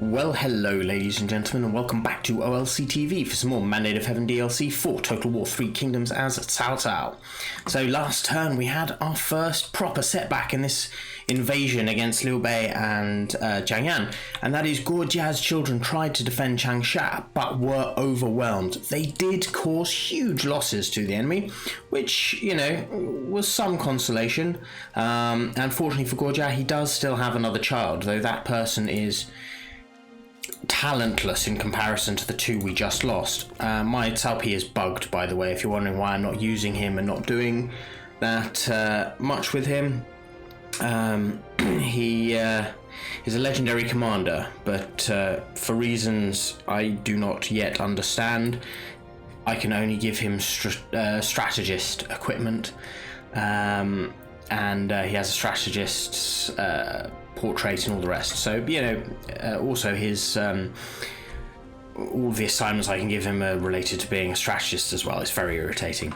Well, hello ladies and gentlemen, and welcome back to OLC TV for some more Mandate of Heaven DLC for Total War 3 Kingdoms as Cao Cao. So last turn we had our first proper setback in this invasion against Liu Bei and Jiang Yan, and that is Guojia's children tried to defend Changsha but were overwhelmed. They did cause huge losses to the enemy, which, you know, was some consolation. Unfortunately for Guojia, he does still have another child, though that person is talentless in comparison to the two we just lost. My Cao Pi is bugged, by the way, if you're wondering why I'm not using him and not doing that much with him. He is a legendary commander, but for reasons I do not yet understand, I can only give him strategist equipment, and he has a strategist's portrait and all the rest. So, you know, also his all the assignments I can give him are related to being a strategist as well. It's very irritating.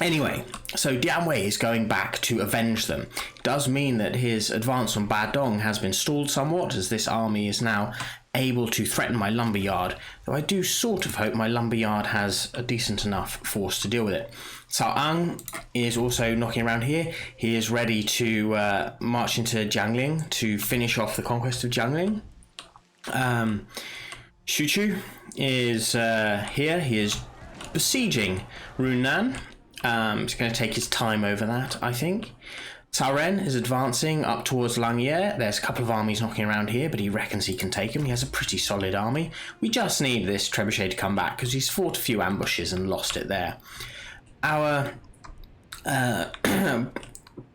Anyway, so Dian Wei is going back to avenge them. It does mean that his advance on Badong has been stalled somewhat, as this army is now able to threaten my lumberyard, though I do sort of hope my lumberyard has a decent enough force to deal with it. Cao Ang is also knocking around here. He is ready to march into Jiangling to finish off the conquest of Jiangling. Xu Chu is here. He is besieging Runan. He's going to take his time over that, I think. Sun Ren is advancing up towards Langye. There's a couple of armies knocking around here, but he reckons he can take them. He has a pretty solid army. We just need this trebuchet to come back, because he's fought a few ambushes and lost it there. Our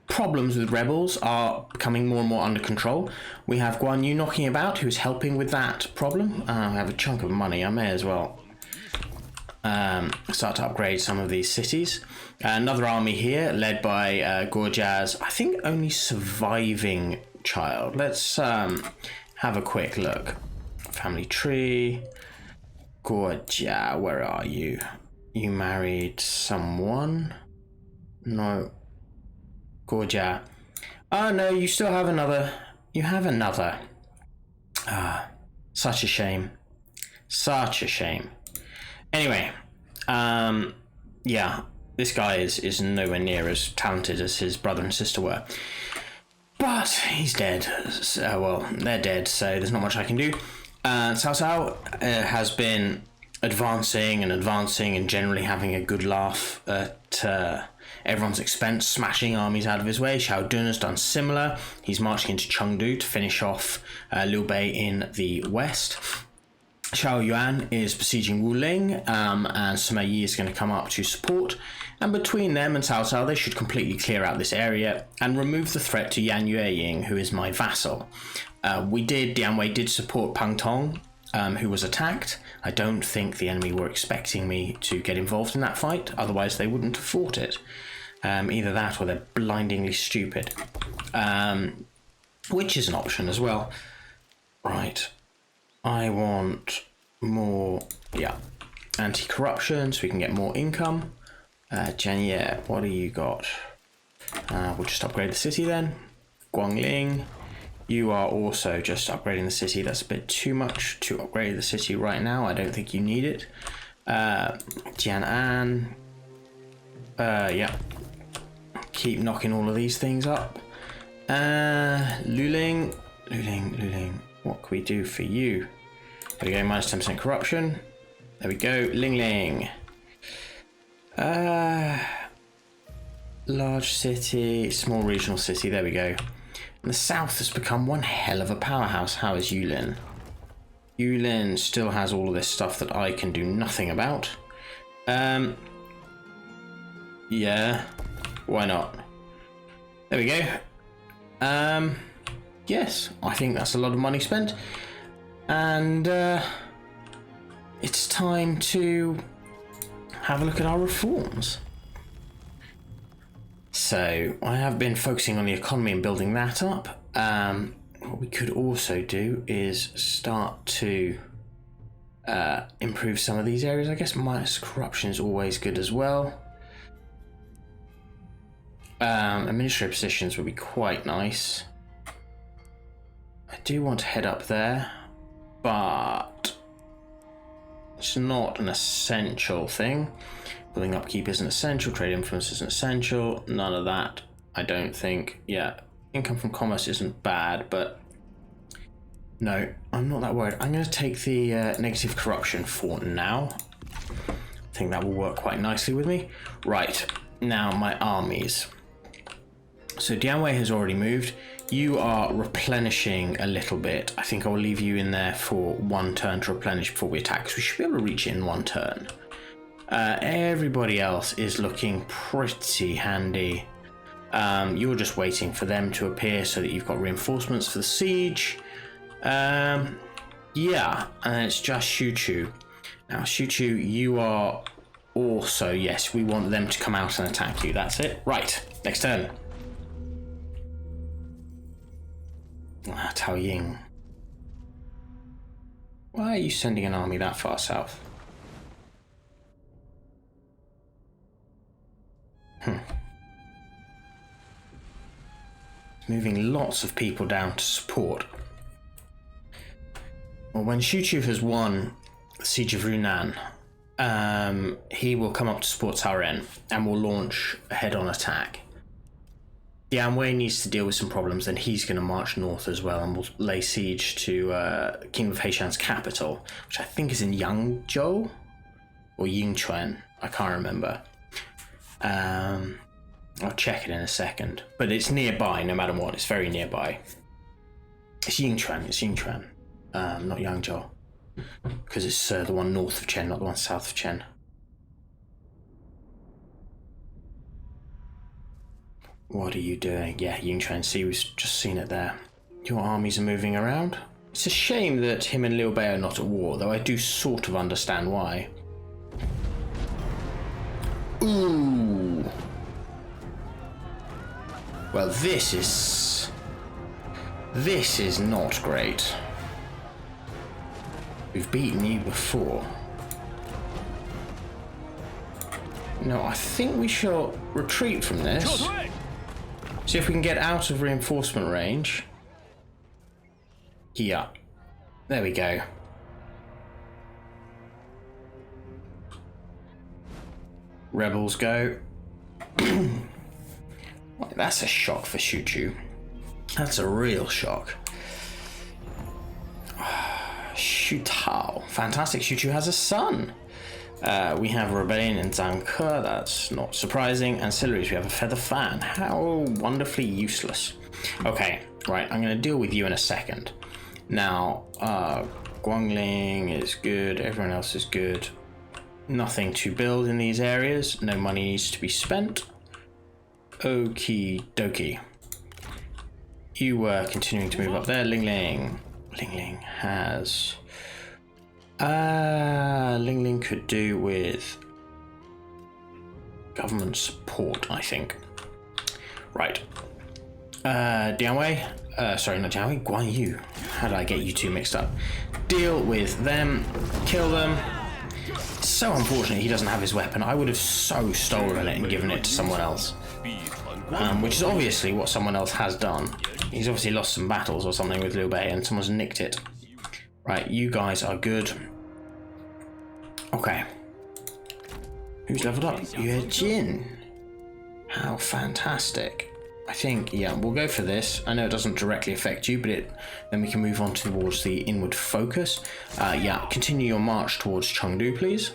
problems with rebels are becoming more and more under control. We have Guan Yu knocking about, who's helping with that problem. I have a chunk of money. I may as well start to upgrade some of these cities. Another army here, led by Guojia's, I think, only surviving child. Let's have a quick look. Family tree. Guojia, where are you? You married someone? No. Guojia. Oh no, you still have another. You have another. Ah, such a shame. Such a shame. Anyway, yeah, this guy is nowhere near as talented as his brother and sister were. But he's dead. So, well, they're dead, so there's not much I can do. Cao Cao has been advancing and generally having a good laugh at everyone's expense, smashing armies out of his way. Xiahou Dun has done similar. He's marching into Chengdu to finish off Liu Bei in the west. Xiahou Yuan is besieging Wuling, and Sima Yi is going to come up to support. And between them and Cao Cao, they should completely clear out this area and remove the threat to Yan Yueying, who is my vassal. Dian Wei did support Pang Tong, who was attacked. I don't think the enemy were expecting me to get involved in that fight, otherwise they wouldn't have fought it. Either that or they're blindingly stupid, which is an option as well. Right. I want more, anti-corruption so we can get more income. Janier, what do you got? We'll just upgrade the city then. Guangling, you are also just upgrading the city. That's a bit too much to upgrade the city right now. I don't think you need it. Jianan, yeah. Keep knocking all of these things up. Luling. What can we do for you? There we go, minus 10% corruption. There we go, Ling Ling. Large city, small regional city, there we go. And the south has become one hell of a powerhouse. How is Yulin? Yulin still has all of this stuff that I can do nothing about. Yeah, why not? There we go. Yes, I think that's a lot of money spent. And it's time to have a look at our reforms. So I have been focusing on the economy and building that up. What we could also do is start to improve some of these areas. I guess minus corruption is always good as well. Administrative positions would be quite nice. I do want to head up there. but it's not an essential thing. Building upkeep isn't essential, trade influence isn't essential, none of that, I don't think. Yeah, income from commerce isn't bad, but no, I'm not that worried. I'm going to take the negative corruption for now. I think that will work quite nicely with me. Right, now my armies. So Dianwei has already moved. You are replenishing a little bit. I think I'll leave you in there for one turn to replenish before we attack, because we should be able to reach it in one turn. Everybody else is looking pretty handy. You're just waiting for them to appear so that you've got reinforcements for the siege. Yeah, and then it's just Xiahou. Now Xiahou, you are also, yes, we want them to come out and attack you. That's it. Right, next turn. Tao Ying. Why are you sending an army that far south? Moving lots of people down to support. Well, when Xiahou has won the Siege of Runan, he will come up to support Sun Ren and will launch a head-on attack. Dianwei needs to deal with some problems, then he's going to march north as well and will lay siege to King of Heishan's capital, which I think is in Yangzhou or Yingchuan. I can't remember. I'll check it in a second, but it's nearby no matter what. It's very nearby. It's Yingchuan. It's Yingchuan, not Yangzhou, because it's the one north of Chen, not the one south of Chen. What are you doing? Yeah, Yingchuan. See, we've just seen it there. Your armies are moving around. It's a shame that him and Liu Bei are not at war, though I do sort of understand why. Ooh. Well, this is not great. We've beaten you before. No, I think we shall retreat from this. See if we can get out of reinforcement range. Yeah. There we go. Rebels go. That's a shock for Xiahou. That's a real shock. Xiahou. Fantastic. Xiahou has a son. We have Rebellion and Zhang Ke. That's not surprising. Ancillaries, we have a Feather Fan. How wonderfully useless. Okay, right. I'm going to deal with you in a second. Now, Guangling is good. Everyone else is good. Nothing to build in these areas. No money needs to be spent. Okie dokie. You were continuing to move up there. Ling Ling. Ling Ling has... Ling Ling could do with government support, I think. Right. Dianwei. Sorry, not Dianwei. Guan Yu. How did I get you two mixed up? Deal with them. Kill them. It's so unfortunate he doesn't have his weapon. I would have so stolen it and given it to someone else. Which is obviously what someone else has done. He's obviously lost some battles or something with Liu Bei and someone's nicked it. Right, you guys are good. Okay. Who's leveled up? Yue Jin. How fantastic. I think, yeah, we'll go for this. I know it doesn't directly affect you, but then we can move on towards the inward focus. Yeah, continue your march towards Chengdu, please.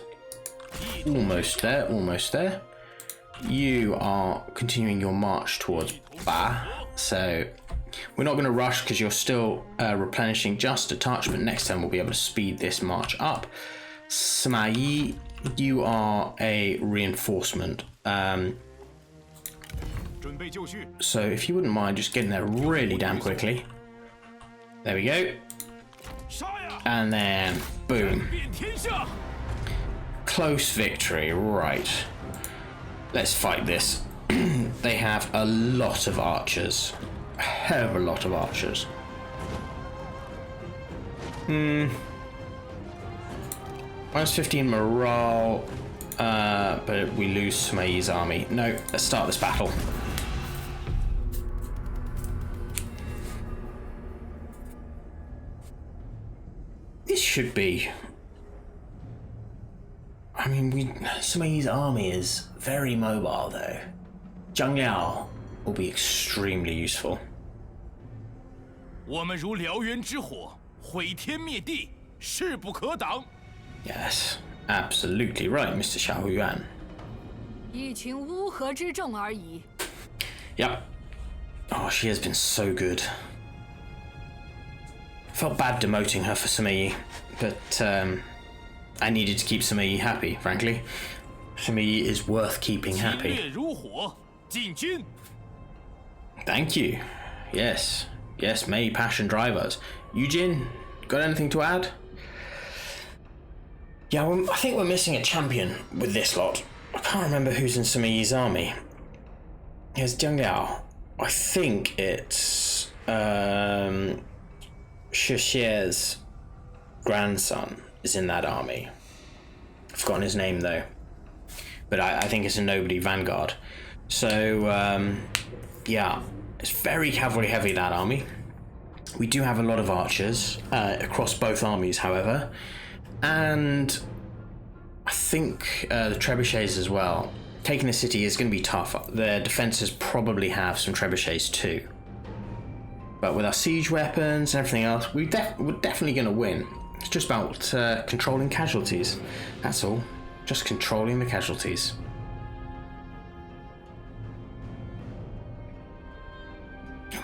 Almost there, almost there. You are continuing your march towards Ba. So we're not going to rush because you're still replenishing just a touch, but next time we'll be able to speed this march up. Sima Yi, you are a reinforcement. So if you wouldn't mind just getting there really damn quickly. There we go. And then boom. Close victory, right. Let's fight this. They have a lot of archers. A hell of a lot of archers. Minus 15 morale, but we lose Sima Yi's army. No, let's start this battle. should be. I mean, Sima's army is very mobile, though. Zhang Liao will be extremely useful. 我们如燎原之火，毁天灭地，势不可挡。 Yes, absolutely right, Mr. Xiahou Yuan. 一群乌合之众而已。 Yep. Oh, she has been so good. Felt bad demoting her for Sima, but I needed to keep Sima happy, frankly. Sima is worth keeping happy. 烈如火，进军。 Thank you. Yes. Yes, may passion drive us. Eugene, got anything to add? Yeah, I think we're missing a champion with this lot. I can't remember who's in Sima army. Here's Zhang Liao. I think it's Shixie's grandson is in that army. I've forgotten his name though. But I think it's a nobody vanguard. So, yeah, it's very cavalry heavy, that army. We do have a lot of archers across both armies, however. And I think the trebuchets as well. Taking the city is going to be tough. Their defences probably have some trebuchets too. But with our siege weapons and everything else, we're definitely going to win. It's just about controlling casualties. That's all. Just controlling the casualties.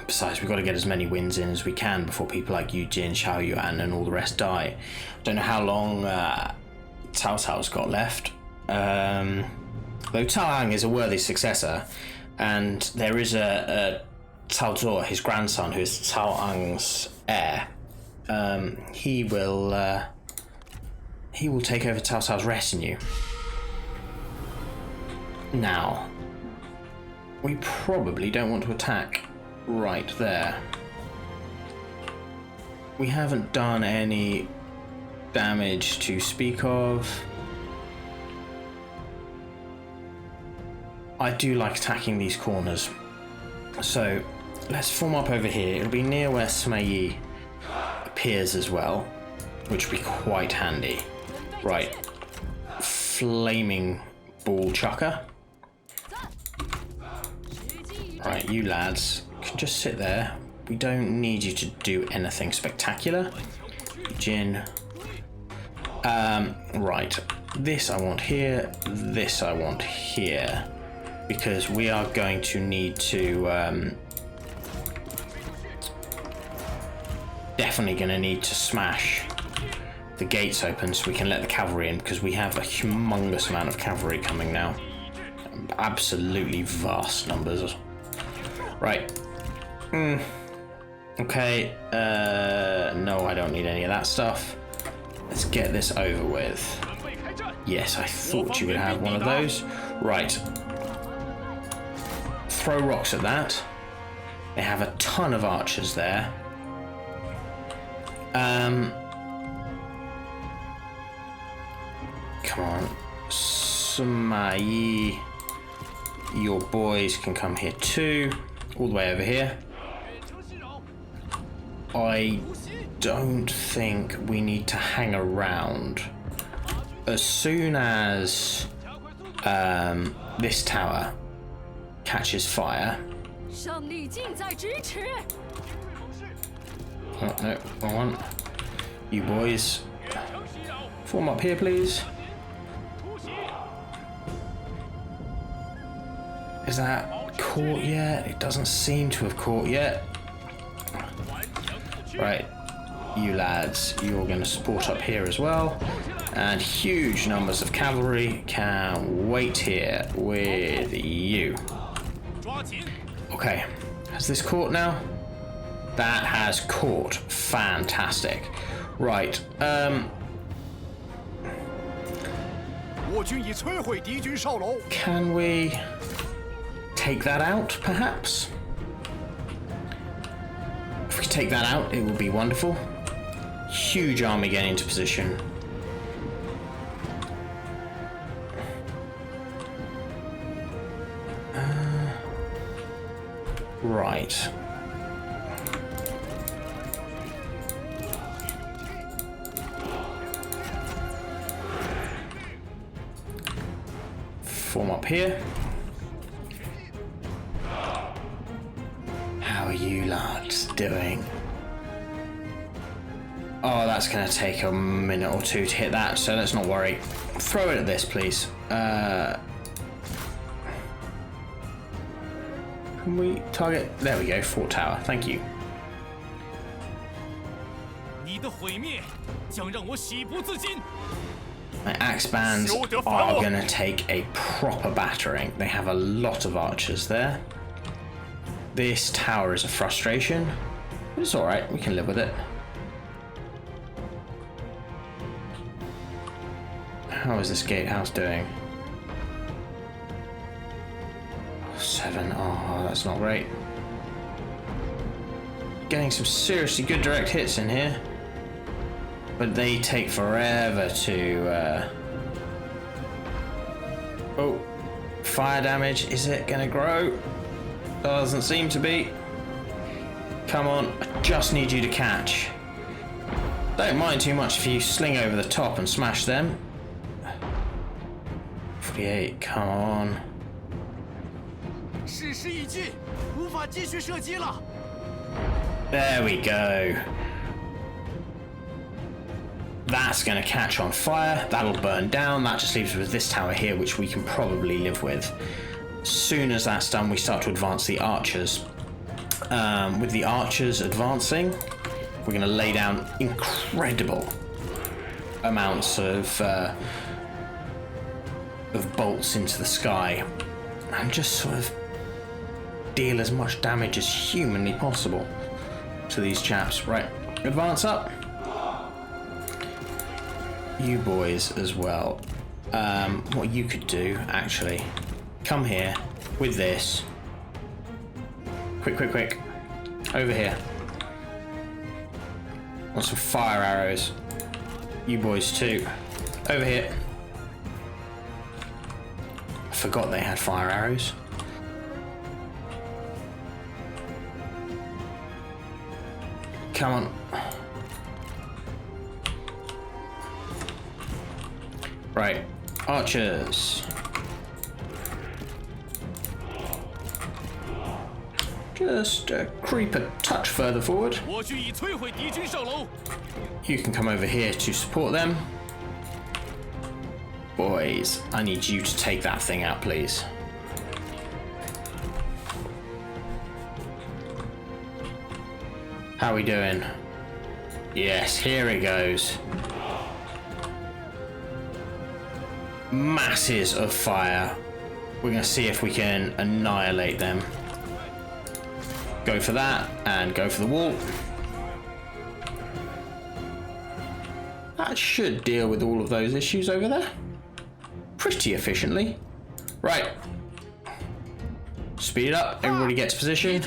Besides, we've got to get as many wins in as we can before people like Eugene, Xiahou Yuan and all the rest die. Don't know how long Cao Cao's got left. Though Cao Ang is a worthy successor, and there is a Cao Zuo, his grandson, who is Cao Ang's heir. He will take over Cao Cao's retinue. Now, we probably don't want to attack right there. We haven't done any damage to speak of. I do like attacking these corners. So let's form up over here. It'll be near where Sima appears as well, which will be quite handy. Right. Flaming ball chucker. Right, you lads can just sit there. We don't need you to do anything spectacular. Jin. Right. This I want here. This I want here. Because we are going to need to definitely going to need to smash the gates open so we can let the cavalry in, because we have a humongous amount of cavalry coming now. Absolutely vast numbers. Right. Okay. No, I don't need any of that stuff. Let's get this over with. Yes, I thought you would have one of those. Right. Throw rocks at that. They have a ton of archers there. Come on. Sima, your boys can come here too. All the way over here. I don't think we need to hang around. As soon as this tower catches fire. Oh no, wrong one. You boys, form up here, please. Is that caught yet? It doesn't seem to have caught yet. Right, you lads, you're going to support up here as well. And huge numbers of cavalry can wait here with you. Okay, has this caught now? That has caught. Fantastic. Right, can we take that out, perhaps? If we take that out, it would be wonderful. Huge army getting into position. Right. form up here. How are you lads doing? Oh, that's going to take a minute or two to hit that, so let's not worry. Throw it at this, please. Can we target? There we go, Fort Tower. Thank you. My axe bands are going to take a proper battering. They have a lot of archers there. This tower is a frustration, but it's alright, we can live with it. How is this gatehouse doing? 7, oh, that's not great. Getting some seriously good direct hits in here, but they take forever to... Oh, fire damage, is it gonna grow? Doesn't seem to be. Come on, I just need you to catch. Don't mind too much if you sling over the top and smash them. 48, come on. There we go. That's going to catch on fire. That'll burn down. That just leaves us with this tower here, which we can probably live with. As soon as that's done, we start to advance the archers. With the archers advancing, we're going to lay down incredible amounts of bolts into the sky and just sort of deal as much damage as humanly possible to these chaps. Right, advance up. You boys as well. What you could do, actually, come here with this. Quick, quick, quick. Over here. Want some fire arrows. You boys too. Over here. I forgot they had fire arrows. Come on. Right, archers. Just creep a touch further forward. You can come over here to support them. Boys, I need you to take that thing out, please. How are we doing? Yes, here it goes. Masses of fire. We're going to see if we can annihilate them. Go for that and go for the wall. That should deal with all of those issues over there pretty efficiently. Right. Speed up. Everybody gets position.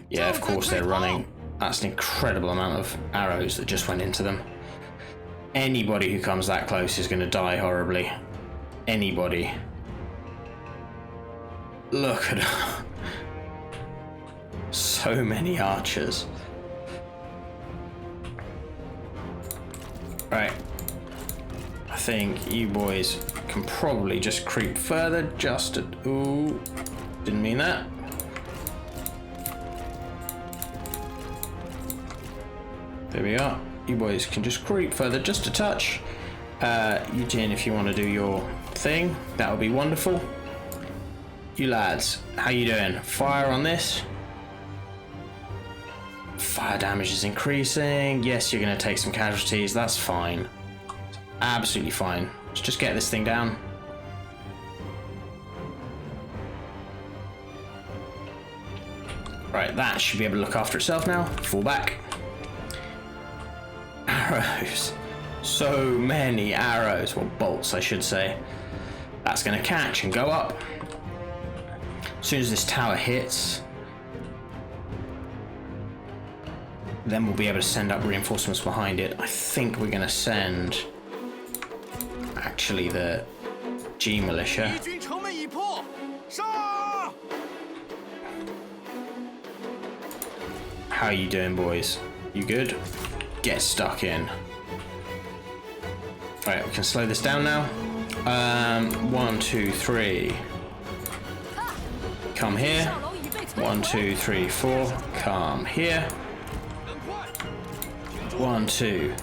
Yeah, of course they're running. That's an incredible amount of arrows that just went into them. Anybody who comes that close is going to die horribly. Anybody. Look at so many archers. Right. I think you boys can probably just creep further. Just to, ooh, didn't mean that. There we are. You boys can just creep further just a touch. Eugene, if you want to do your thing, that would be wonderful. You lads, how you doing? Fire on this. Fire damage is increasing. Yes, you're going to take some casualties. That's fine. Absolutely fine. Let's just get this thing down. Right, that should be able to look after itself now. Fall back. Arrows. So many arrows. Well, bolts, I should say. That's going to catch and go up. As soon as this tower hits, then we'll be able to send up reinforcements behind it. I think we're going to send actually the G militia. How are you doing, boys? You good? Get stuck in. Right, we can slow this down now. 1, 2, 3. Come here. 1, 2, 3, 4. Come here. 1, 2.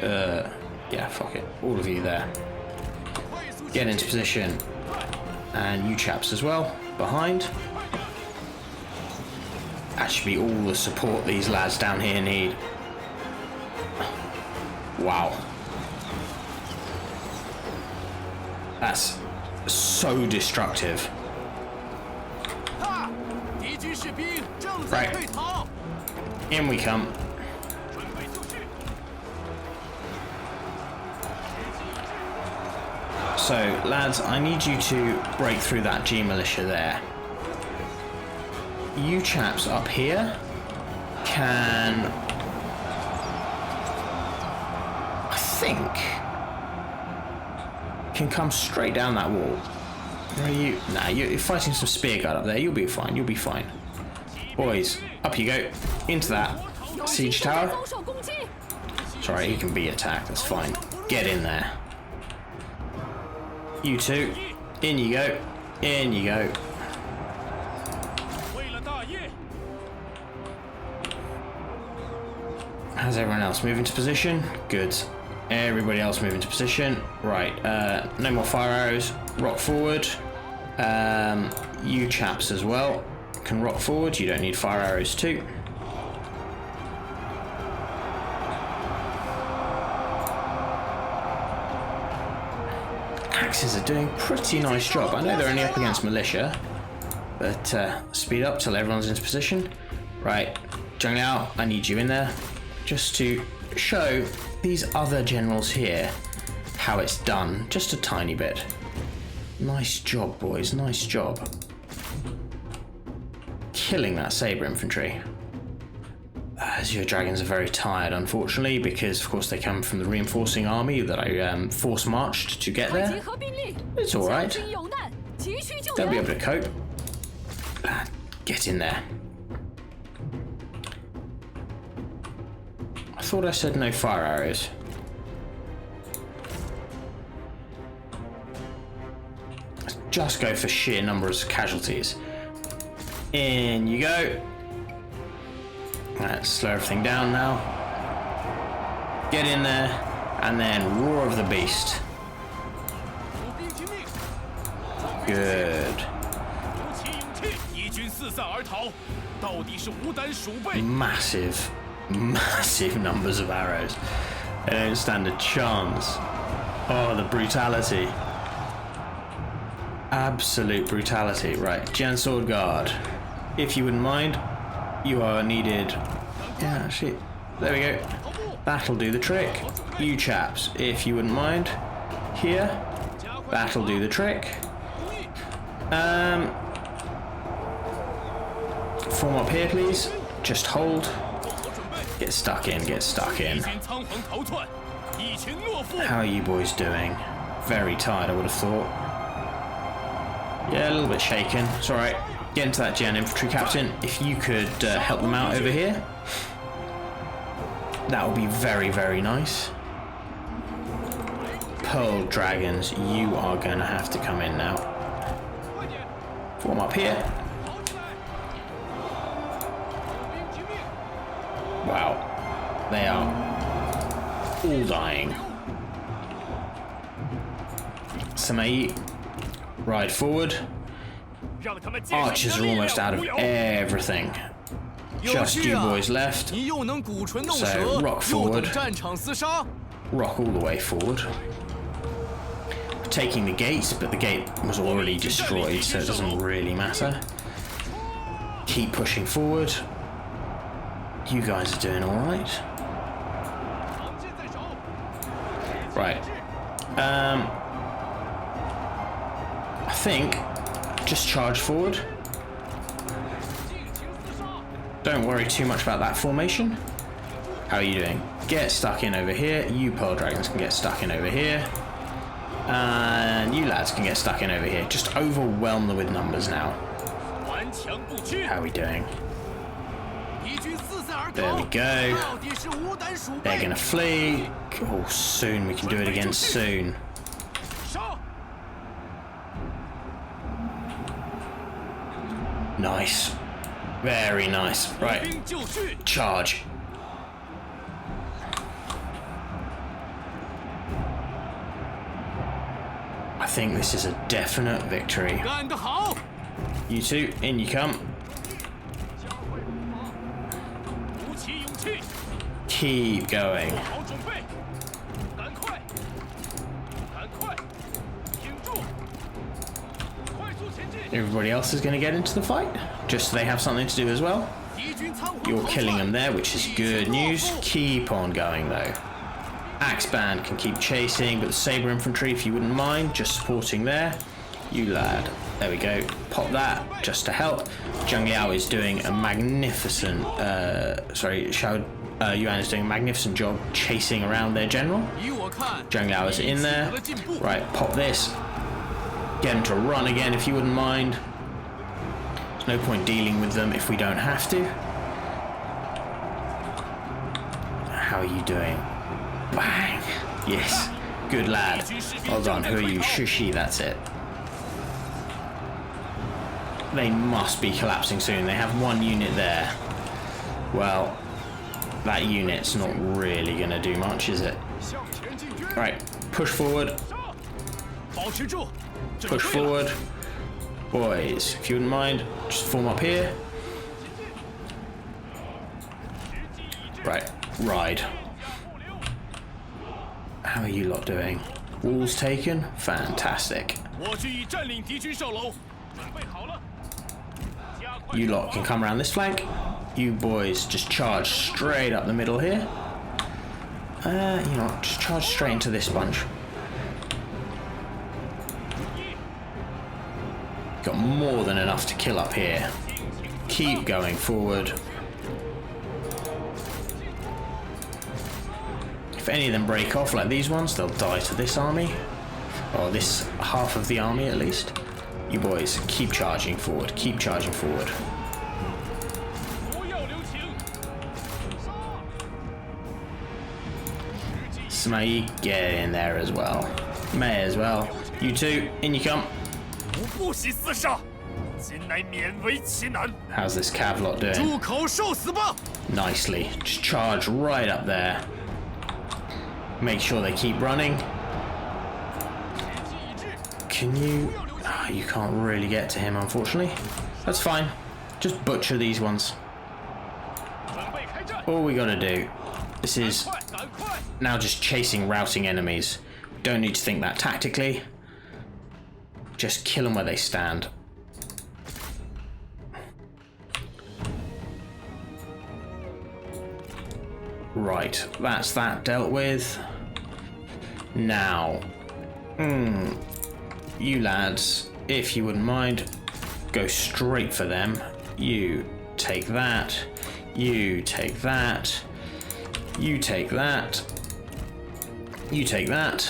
Yeah, fuck it. All of you there. Get into position. And you chaps as well. Behind. That should be all the support these lads down here need. Wow. That's so destructive. Right. In we come. So, lads, I need you to break through that G militia there. You chaps up here can... I think... can come straight down that wall. Where are you? Nah, you're fighting some spear guard up there. You'll be fine. You'll be fine. Boys, up you go. Into that siege tower. Sorry, he can be attacked. That's fine. Get in there. You two. In you go. In you go. How's everyone else move into position? Good. Everybody else move into position. Right, no more fire arrows. Rock forward. You chaps as well can rock forward. You don't need fire arrows too. Axes are doing a pretty nice job. I know they're only up against militia, but speed up till everyone's into position. Right, Zhang Liao, I need you in there just to show these other generals here how it's done, just a tiny bit. Nice job, boys, nice job. Killing that saber infantry. Azure dragons are very tired, unfortunately, because of course they come from the reinforcing army that I force marched to get there. It's alright. They'll be able to cope. Get in there. I thought I said no fire arrows. Let's just go for sheer numbers of casualties. In you go. Let's slow everything down now. Get in there, and then roar of the beast. Good. Massive, massive numbers of arrows. They don't stand a chance. Oh, the brutality. Absolute brutality. Right, Gen Sword Guard. If you wouldn't mind, you are needed. Yeah, actually, there we go. That'll do the trick. You chaps, if you wouldn't mind, here. That'll do the trick. Form up here, please. Just hold. Get stuck in, get stuck in. How are you boys doing? Very tired, I would have thought. Yeah, a little bit shaken. It's alright. Get into that Gen infantry captain. If you could help them out over here, that would be very, very nice. Pearl dragons, you are going to have to come in now. Form up here. Wow, they are all dying. Sima, ride forward. Archers are almost out of everything. Just you boys left. So rock forward. Rock all the way forward. Taking the gates, but the gate was already destroyed, so it doesn't really matter. Keep pushing forward. You guys are doing alright. Right. I think just charge forward. Don't worry too much about that formation. How are you doing? Get stuck in over here. You Pearl Dragons can get stuck in over here. And you lads can get stuck in over here. Just overwhelm them with numbers now. How are we doing? There we go. They're gonna flee. Oh, soon. We can do it again soon. Nice. Very nice. Right. Charge. I think this is a definite victory. You two, in you come. Keep going. Everybody else is going to get into the fight, just so they have something to do as well. You're killing them there, which is good news. Keep on going though. Axe Band can keep chasing, but the Sabre Infantry, if you wouldn't mind, just supporting there. You lad. There we go. Pop that, just to help. Zhang Liao is doing a magnificent... Yuan is doing a magnificent job chasing around their general. Zhang Liao is in there. Right, pop this. Get them to run again, if you wouldn't mind. There's no point dealing with them if we don't have to. How are you doing? Bang! Yes. Good lad. Well done. Who are you? Shushi, that's it. They must be collapsing soon. They have one unit there. Well, that unit's not really going to do much, is it? Right. Push forward. Push forward. Boys, if you wouldn't mind, just form up here. Right. Ride. How are you lot doing? Walls taken? Fantastic. You lot can come around this flank. You boys just charge straight up the middle here. You know, just charge straight into this bunch. Got more than enough to kill up here. Keep going forward. If any of them break off like these ones, they'll die to this army. Or this half of the army at least. You boys, keep charging forward. Keep charging forward. Sima, get in there as well. May as well. You two, in you come. How's this cav lot doing? Nicely. Just charge right up there. Make sure they keep running. Can you... Oh, you can't really get to him, unfortunately. That's fine. Just butcher these ones. All we gotta do. This is now just chasing routing enemies. Don't need to think that tactically. Just kill them where they stand. Right, that's that dealt with. Now, you lads, if you wouldn't mind, go straight for them. You take that. You take that. You take that. You take that.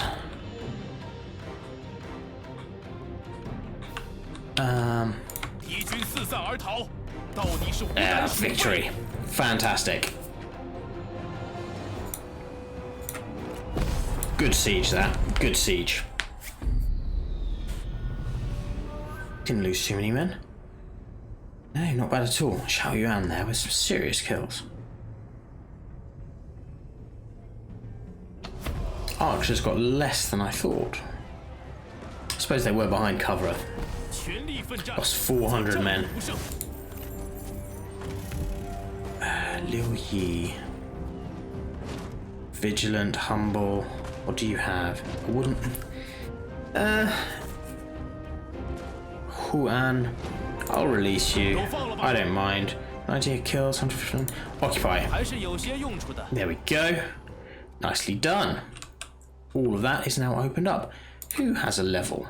Victory. Fantastic. Good siege, that. Good siege. Didn't lose too many men. No, not bad at all. Xiahou Yuan there with some serious kills. Archers got less than I thought. I suppose they were behind cover. Lost 400 men. Liu Yi. Vigilant, humble. What do you have? I wouldn't... Huan. I'll release you. I don't mind. 98 kills, 150. Occupy. There we go. Nicely done. All of that is now opened up. Who has a level?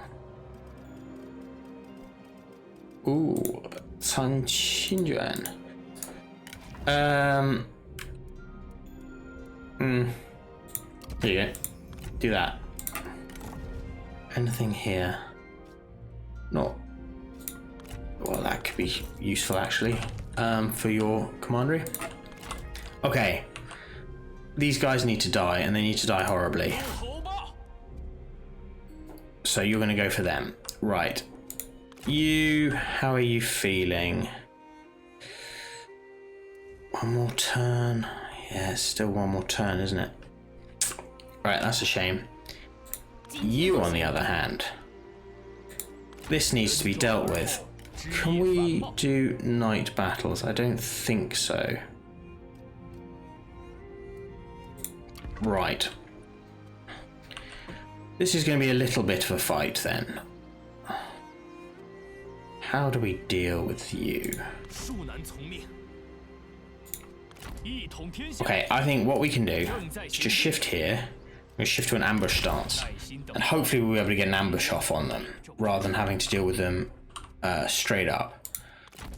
Ooh, Sun Ren. There you go. Do that. Anything here? Not. Well, that could be useful actually. For your commandery. Okay. These guys need to die, and they need to die horribly. So you're going to go for them. Right. You, how are you feeling? One more turn. Yeah, it's still one more turn, isn't it? Right, that's a shame. You, on the other hand, this needs to be dealt with. Can we do night battles? I don't think so. Right. This is going to be a little bit of a fight then. How do we deal with you? Okay, I think what we can do is just shift here. We'll shift to an ambush stance. And hopefully we'll be able to get an ambush off on them, rather than having to deal with them straight up.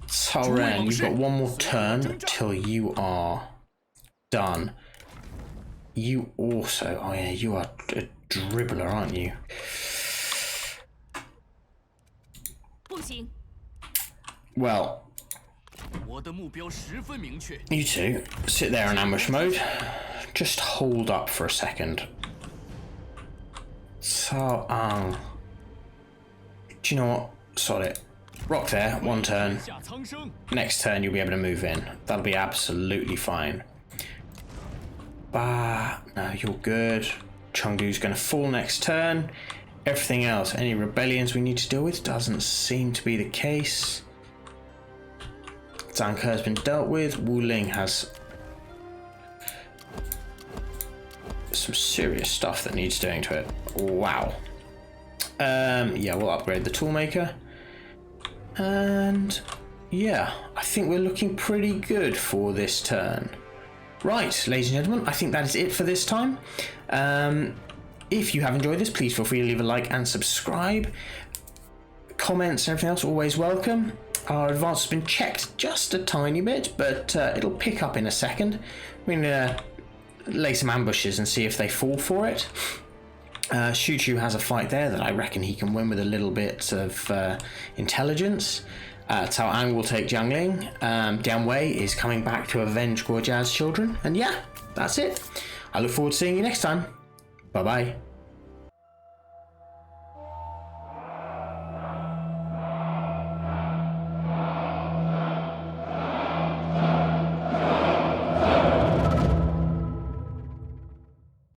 Sun Ren, you've got one more turn till you are done. You also... Oh yeah, you are a dribbler, aren't you? Well... You two, sit there in ambush mode. Just hold up for a second. So, do you know what? Sod it. Rock there, one turn. Next turn you'll be able to move in. That'll be absolutely fine. Bah, no, you're good. Chengdu's going to fall next turn. Everything else, any rebellions we need to deal with, doesn't seem to be the case. Zhang Ke has been dealt with. Wu Ling has some serious stuff that needs doing to it. Wow. Yeah, we'll upgrade the toolmaker. And yeah, I think we're looking pretty good for this turn. Right, ladies and gentlemen, I think that is it for this time. If you have enjoyed this, please feel free to leave a like and subscribe. Comments and everything else always welcome. Our advance has been checked just a tiny bit, but it'll pick up in a second. We're going to lay some ambushes and see if they fall for it. Xiahou has a fight there that I reckon he can win with a little bit of intelligence. Cao Cao will take Jiangling. Dian Wei is coming back to avenge Guojia's children. And yeah, that's it. I look forward to seeing you next time. Bye bye.